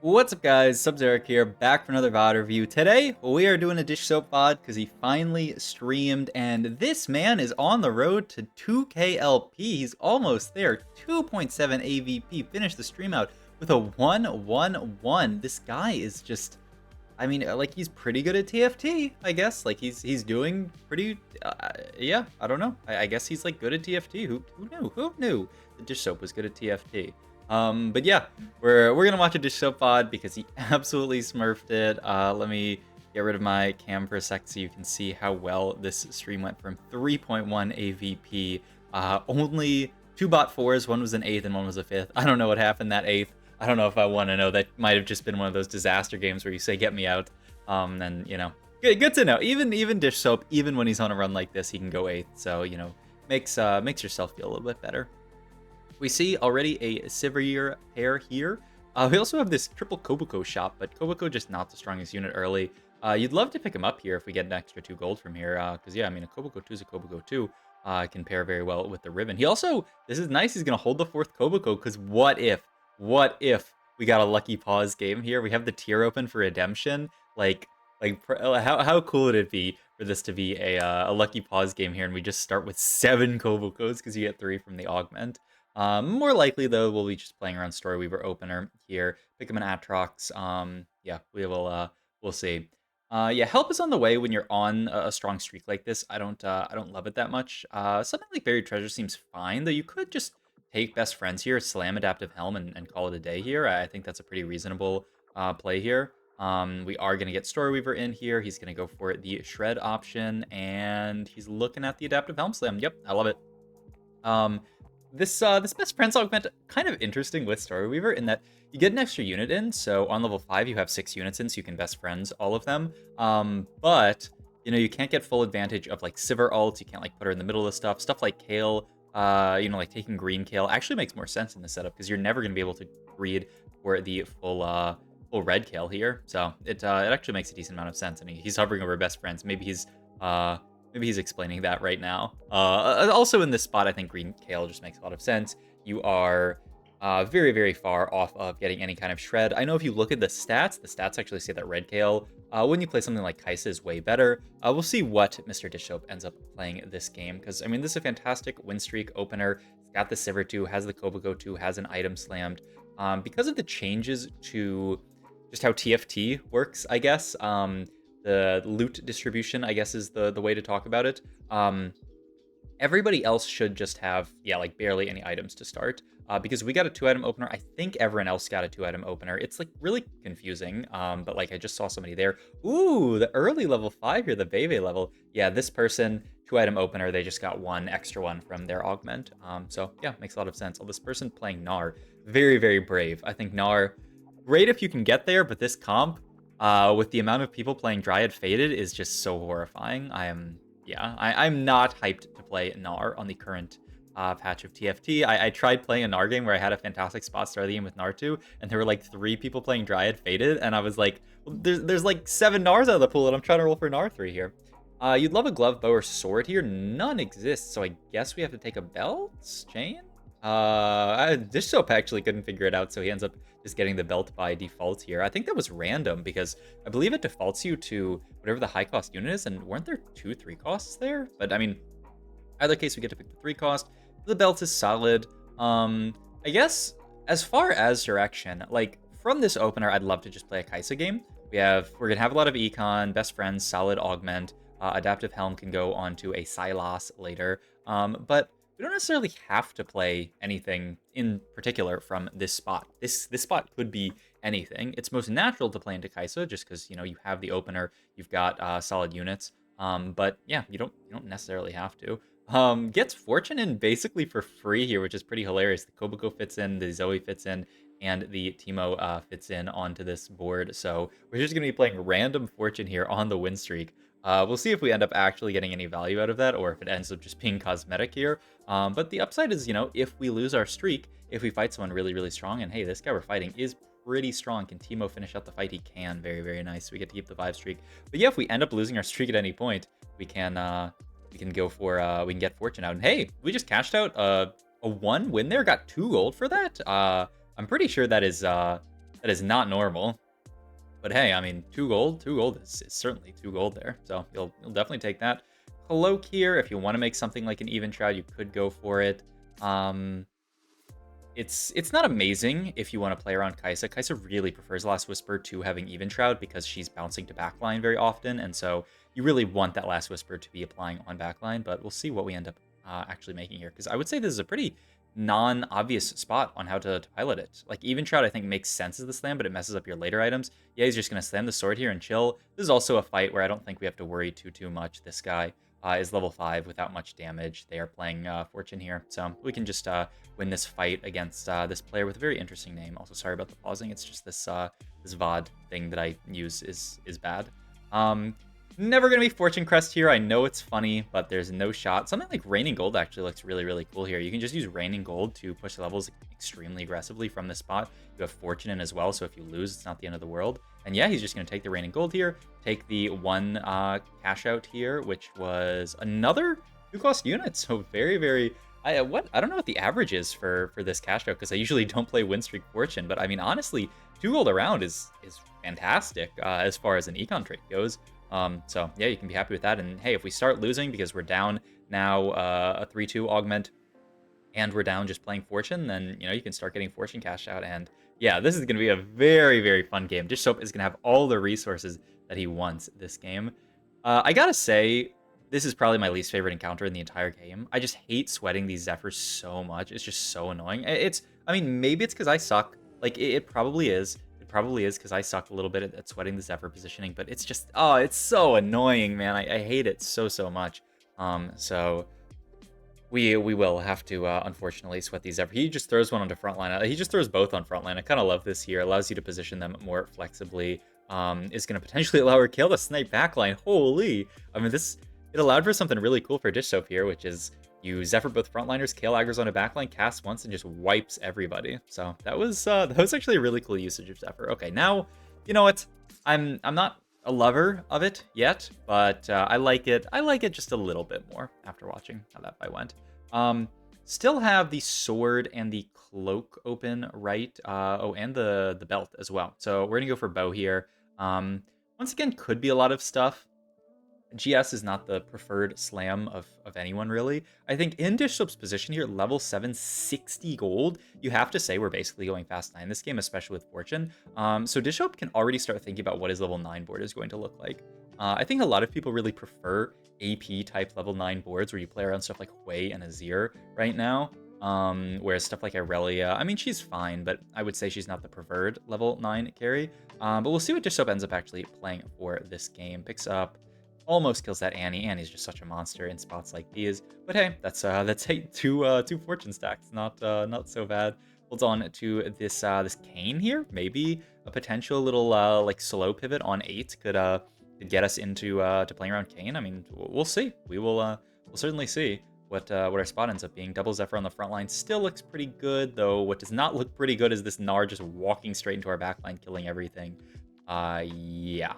What's up, guys? Sub-Zeric here, back for another VOD review. Today, we are doing a Dishsoap VOD because he finally streamed, and this man is on the road to 2K LP. He's almost there. 2.7 AVP. Finished the stream out with a 1-1-1. This guy is just, I mean, like, he's pretty good at TFT, I guess. Like, he's doing pretty, yeah, I don't know. I guess he's, like, good at TFT. Who knew? Who knew the Dishsoap was good at TFT? But yeah, we're gonna watch a Dishsoap VOD because he absolutely smurfed it. Let me get rid of my cam for a sec so you can see how well this stream went from 3.1 AVP. Only 2 bot 4s, one was an 8th and one was a 5th. I don't know what happened that 8th. I don't know if I want to know. That might have just been one of those disaster games where you say, get me out. And, you know, good to know. Even Dishsoap, even when he's on a run like this, he can go 8th. So, you know, makes yourself feel a little bit better. We see already a Sivir pair here. We also have this triple Kobuko shop, but Kobuko just not the strongest unit early. You'd love to pick him up here if we get an extra 2 gold from here, because yeah, I mean, a Kobuko 2 is a Kobuko 2. Can pair very well with the Ribbon. He also, this is nice, he's going to hold the 4th Kobuko, because what if we got a lucky pause game here? We have the tier open for redemption. How cool would it be for this to be a lucky pause game here, and we just start with 7 Kobukos because you get 3 from the augment. More likely, though, we'll be just playing around Storyweaver opener here. Pick him an Atrox. Yeah, we'll see. Yeah, help is on the way when you're on a strong streak like this. I don't love it that much. Something like Buried Treasure seems fine, though. You could just take Best Friends here, slam Adaptive Helm, and call it a day here. I think that's a pretty reasonable play here. We are going to get Storyweaver in here. He's going to go for the Shred option, and he's looking at the Adaptive Helm Slam. Yep, I love it. This Best Friends augment, kind of interesting with Storyweaver in that you get an extra unit in. So on level 5, you have 6 units in, so you can Best Friends all of them. But, you know, you can't get full advantage of, like, Sivir ult. You can't, like, put her in the middle of stuff. Stuff like Kale, you know, like taking green Kale actually makes more sense in this setup because you're never going to be able to breed for the full red Kale here. So it actually makes a decent amount of sense. And he's hovering over Best Friends. Maybe he's explaining that right now. Also in this spot, I think green Kale just makes a lot of sense. You are very, very far off of getting any kind of shred. I know if you look at the stats actually say that red Kale, when you play something like Kaisa, is way better. We'll see what Mr. Dishsoap ends up playing this game, because, I mean, this is a fantastic win streak opener. It's got the Sivir 2, has the Kobuko 2, has an item slammed. Because of the changes to just how TFT works, I guess, the loot distribution, I guess, is the way to talk about it. Everybody else should just have, yeah, like barely any items to start. Because we got a 2-item opener. I think everyone else got a 2-item opener. It's, like, really confusing. But, like, I just saw somebody there. Ooh, the early level 5 here, the Bebe level. Yeah, this person, 2-item opener, they just got 1 extra one from their augment. So, yeah, makes a lot of sense. Oh, this person playing Gnar, very, very brave. I think Gnar, great if you can get there, but this comp, with the amount of people playing Dryad Faded, is just so horrifying. I'm not hyped to play Gnar on the current patch of TFT. I tried playing a Gnar game where I had a fantastic spot start of the game with Gnar 2, and there were like 3 people playing Dryad Faded, and I was like, well, there's like 7 Gnars out of the pool, and I'm trying to roll for Gnar 3 here. You'd love a glove, bow, or sword here. None exists, so I guess we have to take a belt? Chain? Dishsoap actually couldn't figure it out, so he ends up just getting the belt by default here. I think that was random because I believe it defaults you to whatever the high cost unit is, and weren't there 2 3 costs there? But I mean, either case, we get to pick the 3 cost. The belt is solid. I guess as far as direction, like from this opener, I'd love to just play a Kaisa game. We're gonna have a lot of econ, Best Friends, solid augment. Adaptive Helm can go onto a Sylas later, but we don't necessarily have to play anything in particular from this spot. This spot could be anything. It's most natural to play into Kaisa just because, you know, you have the opener, you've got solid units. But yeah, you don't necessarily have to. Gets Fortune in basically for free here, which is pretty hilarious. The Kobuko fits in, the Zoe fits in, and the Teemo fits in onto this board. So we're just going to be playing random Fortune here on the win streak. We'll see if we end up actually getting any value out of that, or if it ends up just being cosmetic here. But the upside is, you know, if we lose our streak, if we fight someone really, really strong, and hey, this guy we're fighting is pretty strong. Can Teemo finish out the fight? He can. Very, very nice. We get to keep the 5 streak. But yeah, if we end up losing our streak at any point, we can go for, we can get Fortune out. And hey, we just cashed out a 1 win there, got 2 gold for that. I'm pretty sure that is That is not normal. But hey, I mean, 2 gold is certainly 2 gold there. So you'll definitely take that. Cloak here, if you want to make something like an even shroud, you could go for it. It's not amazing if you want to play around Kai'Sa. Kai'Sa really prefers Last Whisper to having Even Shroud because she's bouncing to backline very often, and so you really want that Last Whisper to be applying on backline, but we'll see what we end up actually making here, because I would say this is a pretty non-obvious spot on how to pilot it. Like, Even Shroud, I think, makes sense as the slam, but it messes up your later items. Yeah, he's just going to slam the sword here and chill. This is also a fight where I don't think we have to worry too much. This guy is level 5 without much damage. They are playing Fortune here, so we can just win this fight against this player with a very interesting name. Also, sorry about the pausing. It's just this this VOD thing that I use is bad. Never gonna be Fortune Crest here. I know it's funny, but there's no shot. Something like Raining Gold actually looks really cool here. You can just use Raining Gold to push the levels extremely aggressively from this spot. You have Fortune in as well, so if you lose, it's not the end of the world. And yeah, he's just gonna take the Raining Gold here, take the 1 cash out here, which was another 2-cost unit. So very. I don't know what the average is for this cash out, because I usually don't play Winstreak Fortune, but I mean, honestly, 2 gold around is fantastic as far as an econ trait goes. So yeah, you can be happy with that. And hey, if we start losing because we're down now a 3-2 augment, and we're down just playing Fortune, then you can start getting Fortune cash out. And yeah, this is going to be a very fun game. Dishsoap is going to have all the resources that he wants this game. I gotta say, this is probably my least favorite encounter in the entire game. I just hate sweating these Zephyrs so much. It's just so annoying. I mean, maybe it's because I suck. Like, it probably is. It probably is because I suck a little bit at sweating the Zephyr positioning, but it's just, oh, it's so annoying, man. I hate it so much. So we will have to, unfortunately, sweat these Zephyr. He just throws one onto frontline. He just throws both on frontline. I kind of love this here. Allows you to position them more flexibly. Is going to potentially allow her kill to snipe backline. Holy! I mean, it allowed for something really cool for Dishsoap here, which is you Zephyr both frontliners, kill aggro's on a backline, cast once, and just wipes everybody. So that was actually a really cool usage of Zephyr. Okay, now, you know what? I'm not a lover of it yet, but I like it. I like it just a little bit more after watching how that fight went. Still have the sword and the cloak open, right? Oh, and the belt as well. So we're gonna go for bow here. Once again, could be a lot of stuff. GS is not the preferred slam of anyone, really. I think in Dishsoap's position here, level 7, 60 gold, you have to say we're basically going fast 9 this game, especially with Fortune. So Dishsoap can already start thinking about what his level 9 board is going to look like. I think a lot of people really prefer AP-type level 9 boards where you play around stuff like Hui and Azir right now. Whereas stuff like Irelia, I mean, she's fine, but I would say she's not the preferred level 9 carry. But we'll see what Dishsoap ends up actually playing for this game. Picks up, almost kills that Annie. Annie's just such a monster in spots like these. But hey, that's two Fortune stacks. Not so bad. Holds on to this Kayn here. Maybe a potential little like slow pivot on 8 could get us into to playing around Kayn. I mean, we'll see. We'll certainly see what our spot ends up being. Double Zephyr on the front line still looks pretty good, though what does not look pretty good is this Gnar just walking straight into our backline, killing everything. Yeah,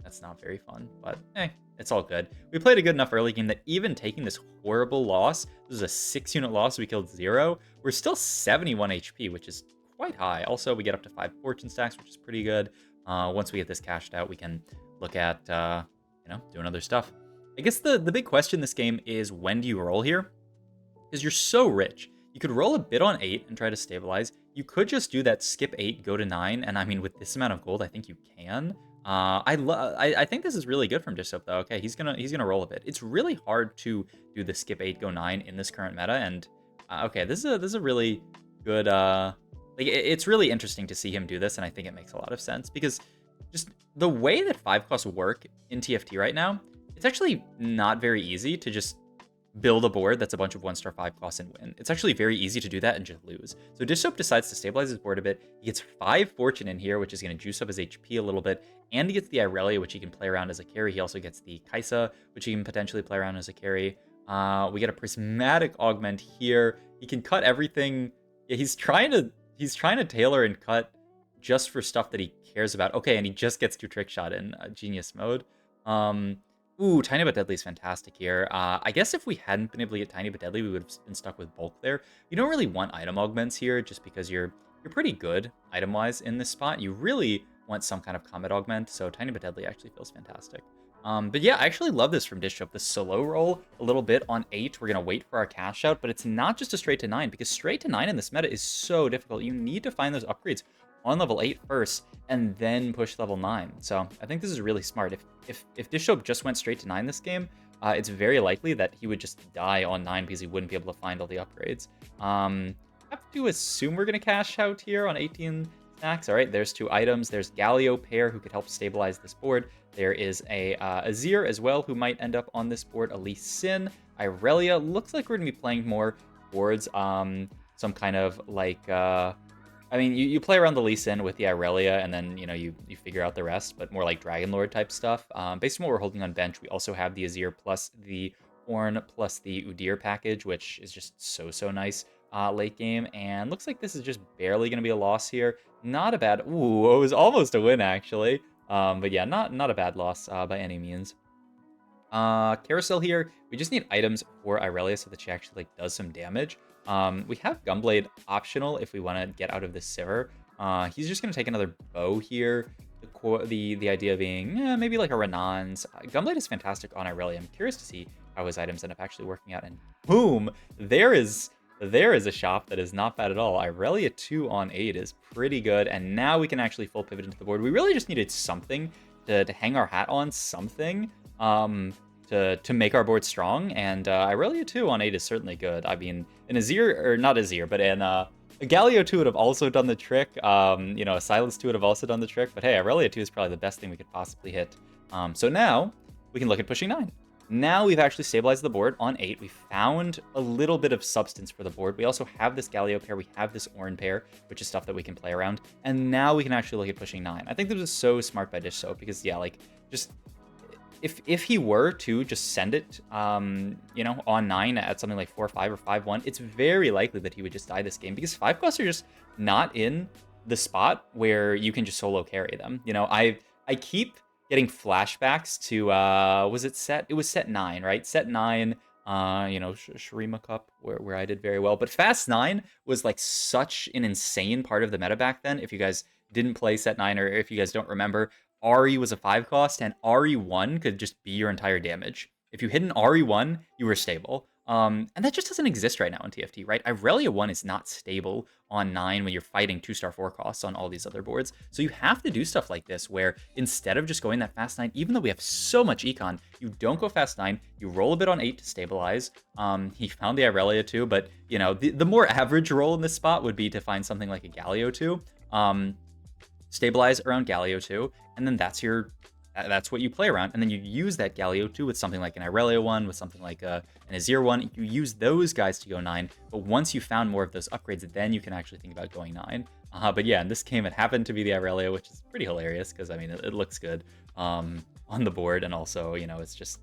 that's not very fun, but hey, it's all good. We played a good enough early game that even taking this horrible loss, this is a 6-unit loss, we killed 0, we're still 71 HP, which is quite high. Also, we get up to 5 Fortune stacks, which is pretty good. Once we get this cashed out, we can look at, doing other stuff. I guess the big question this game is, when do you roll here? Because you're so rich. You could roll a bit on 8 and try to stabilize. You could just do that skip 8, go to 9, and I mean, with this amount of gold, I think you can. I think this is really good from Dishsoap though. Okay, he's gonna roll a bit. It's really hard to do the skip 8, go 9 in this current meta, and okay, this is a really good it's really interesting to see him do this, and I think it makes a lot of sense because just the way that 5 costs work in TFT right now, it's actually not very easy to just build a board that's a bunch of 1-star 5 costs and win. It's actually very easy to do that and just lose. So Dishsoap decides to stabilize his board a bit. He gets 5 Fortune in here, which is going to juice up his HP a little bit, and he gets the Irelia, which he can play around as a carry. He also gets the Kai'Sa, which he can potentially play around as a carry. We get a Prismatic Augment here. He can cut everything. Yeah, he's trying to tailor and cut just for stuff that he cares about. Okay, and he just gets 2 Trick Shot in Genius mode. Ooh, Tiny But Deadly is fantastic here. I guess if we hadn't been able to get Tiny But Deadly, we would have been stuck with Bulk there. You don't really want item augments here just because you're you're pretty good item-wise in this spot. You really want some kind of combat augment, so Tiny but Deadly actually feels fantastic. But yeah, I actually love this from Dishsoap. The slow roll a little bit on 8. We're going to wait for our cash out, but it's not just a straight to 9, because straight to 9 in this meta is so difficult. You need to find those upgrades on level 8 first, and then push level 9. So I think this is really smart. If Dishsoap just went straight to 9 this game, it's very likely that he would just die on 9 because he wouldn't be able to find all the upgrades. Have to assume we're going to cash out here on 18 stacks. All right, there's 2 items. There's Galio Pair, who could help stabilize this board. There is a Azir as well, who might end up on this board. Elise Sin, Irelia. Looks like we're going to be playing more towards some kind of like... I mean, you play around the Lee Sin with the Irelia, and then, you know, you figure out the rest, but more like Dragon Lord type stuff. Based on what we're holding on bench, we also have the Azir plus the Ornn plus the Udyr package, which is just so nice late game. And looks like this is just barely going to be a loss here. Not a bad... Ooh, it was almost a win, actually. But yeah, not a bad loss by any means. Carousel here, we just need items for Irelia so that she actually like does some damage. We have Gunblade optional if we want to get out of this Sivir. He's just going to take another bow here. The idea being maybe like a Renan's. Gunblade is fantastic on Irelia. I'm curious to see how his items end up actually working out. And boom, there is a shop that is not bad at all. Irelia 2 on 8 is pretty good. And now we can actually full pivot into the board. We really just needed something to hang our hat on, something. To make our board strong, and Irelia 2 on 8 is certainly good. I mean, an Azir, or not Azir, but a Galio 2 would have also done the trick. You know, a Silence 2 would have also done the trick, but hey, Irelia 2 is probably the best thing we could possibly hit. So now, we can look at pushing 9. Now we've actually stabilized the board on 8. We found a little bit of substance for the board. We also have this Galio pair, we have this Ornn pair, which is stuff that we can play around, and now we can actually look at pushing 9. I think this was so smart by Dishsoap, because yeah, like, just... If he were to just send it, you know, on 9 at something like 4-5 or 5-1, it's very likely that he would just die this game, because 5 costs are just not in the spot where you can just solo carry them. You know, I keep getting flashbacks to, was it set? It was set 9, right? Set 9, you know, Shurima Cup, where I did very well. But Fast 9 was like such an insane part of the meta back then. If you guys didn't play set 9, or if you guys don't remember, RE was a 5 cost, and RE1 could just be your entire damage. If you hit an RE1, you were stable. And that just doesn't exist right now in TFT, right? Irelia 1 is not stable on 9 when you're fighting 2-star 4 costs on all these other boards. So you have to do stuff like this, where instead of just going that fast 9, even though we have so much econ, you don't go fast 9, you roll a bit on 8 to stabilize. He found the Irelia 2, but, you know, the more average roll in this spot would be to find something like a Galio 2. Stabilize around Galio 2, and then that's what you play around, and then you use that Galio 2 with something like an Irelia 1, with something like an Azir 1. You use those guys to go 9, but once you found more of those upgrades, then you can actually think about going 9. But yeah, in this game, it happened to be the Irelia, which is pretty hilarious, because, I mean, it looks good on the board, and also, you know, it's just...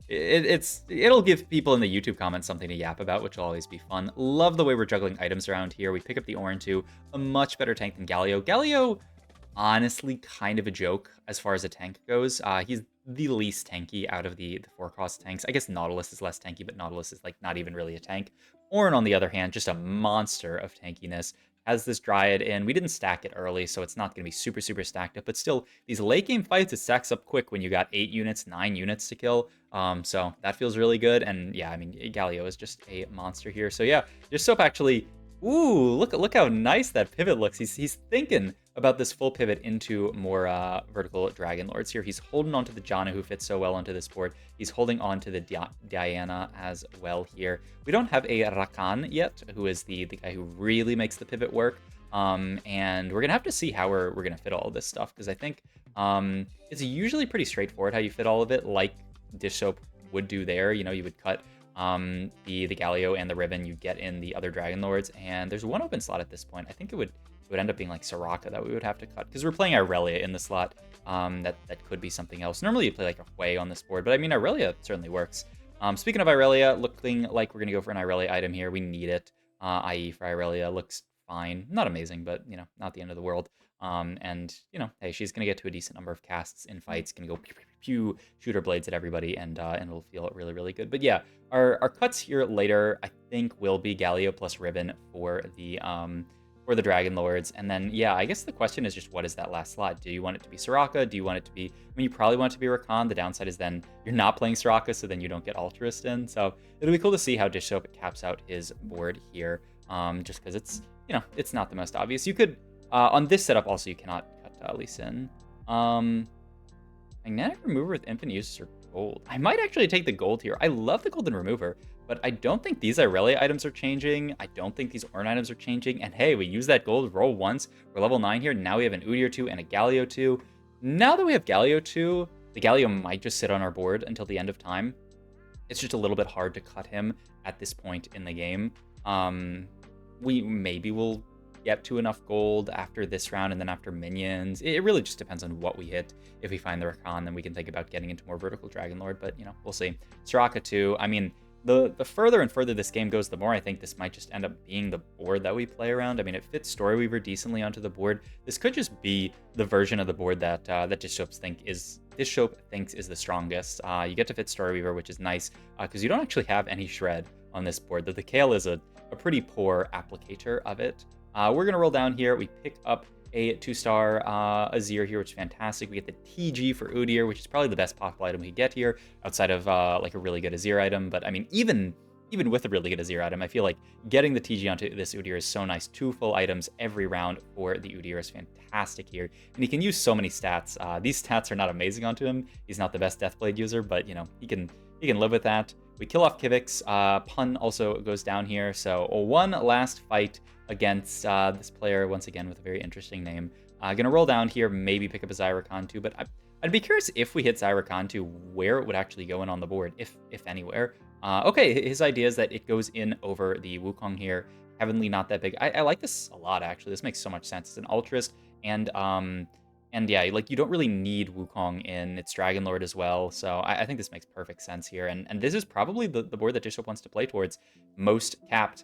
It'll give people in the YouTube comments something to yap about, which will always be fun. Love the way we're juggling items around here. We pick up the Ornn 2, a much better tank than Galio. Galio... honestly kind of a joke as far as a tank goes. He's the least tanky out of the 4-cost tanks. I guess Nautilus is less tanky, but Nautilus is like not even really a tank. Ornn, on the other hand, just a monster of tankiness. Has this Dryad in. We didn't stack it early, so it's not going to be super stacked up, but still, these late game fights, it stacks up quick when you got 8 units, 9 units to kill. So that feels really good, and yeah, I mean, Galio is just a monster here. So yeah, Dishsoap actually... Ooh, look how nice that pivot looks. He's thinking about this full pivot into more vertical Dragon Lords here. He's holding on to the Janna, who fits so well onto this board. He's holding on to the Diana as well here. We don't have a Rakan yet, who is the guy who really makes the pivot work. And we're going to have to see how we're going to fit all of this stuff, because I think it's usually pretty straightforward how you fit all of it, like Dishsoap would do there. You know, you would cut... the Galio and the Ribbon, you get in the other Dragon Lords, and there's one open slot at this point. I think it would end up being like Soraka that we would have to cut, because we're playing Irelia in the slot. That could be something else. Normally you play like a Hui on this board, but I mean, Irelia certainly works. Speaking of Irelia, looking like we're gonna go for an Irelia item here. We need it. IE for Irelia looks fine, not amazing, but you know, not the end of the world. And you know, hey, she's gonna get to a decent number of casts in fights, gonna go pew, pew, pew, shoot her blades at everybody, and it'll feel really good. But yeah, our cuts here later, I think, will be Galio plus Ribbon for the for the Dragon Lords. And then, yeah, I guess the question is just what is that last slot? Do you want it to be Soraka? Do you want it to be... I mean, you probably want it to be Rakan. The downside is then you're not playing Soraka, so then you don't get Altruist in. So it'll be cool to see how Dishsoap caps out his board here, just because it's, you know, it's not the most obvious. You could, on this setup also, you cannot cut Lee Sin. Magnetic Remover with infinite uses or gold. I might actually take the gold here. I love the Golden Remover, but I don't think these Irelia items are changing. I don't think these Ornn items are changing. And hey, we use that gold, roll once. We're level 9 here. Now we have an Udyr 2 and a Galio 2. Now that we have Galio 2, the Galio might just sit on our board until the end of time. It's just a little bit hard to cut him at this point in the game. We maybe will get to enough gold after this round and then after minions. It really just depends on what we hit. If we find the Rakan, then we can think about getting into more vertical Dragon Lord, but, you know, we'll see. Soraka 2, I mean, the further and further this game goes, the more I think this might just end up being the board that we play around. I mean, it fits Storyweaver decently onto the board. This could just be the version of the board that that Dishsoap thinks is the strongest. You get to fit Storyweaver, which is nice, because you don't actually have any Shred on this board. The Kale is a pretty poor applicator of it. We're going to roll down here. We pick up a 2-star Azir here, which is fantastic. We get the TG for Udyr, which is probably the best possible item we get here, outside of like a really good Azir item. But I mean, even with a really good Azir item, I feel like getting the TG onto this Udyr is so nice. 2 full items every round for the Udyr is fantastic here. And he can use so many stats. These stats are not amazing onto him. He's not the best Deathblade user, but, you know, he can live with that. We kill off Kivix. Pun also goes down here. So one last fight against this player, once again, with a very interesting name. Gonna roll down here, maybe pick up a Zyrakan 2, but I'd be curious if we hit Zyrakan 2, where it would actually go in on the board, if anywhere. Okay, his idea is that it goes in over the Wukong here. Heavenly, not that big. I like this a lot, actually. This makes so much sense. It's an Altruist, and yeah, like, you don't really need Wukong in its Dragon Lord as well, so I think this makes perfect sense here, and this is probably the board that Dishsoap wants to play towards, most capped.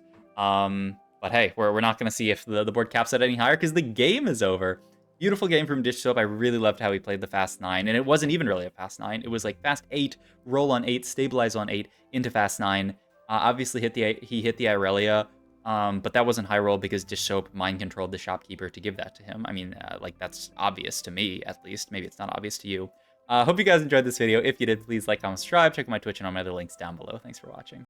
But hey, we're not going to see if the board caps it any higher, because the game is over. Beautiful game from Dishsoap. I really loved how he played the fast 9, and it wasn't even really a fast 9. It was like fast 8, roll on 8, stabilize on 8, into fast 9. Obviously, he hit the Irelia, but that wasn't high roll because Dishsoap mind controlled the shopkeeper to give that to him. I mean, like, that's obvious to me, at least. Maybe it's not obvious to you. Hope you guys enjoyed this video. If you did, please like, comment, subscribe. Check out my Twitch and all my other links down below. Thanks for watching.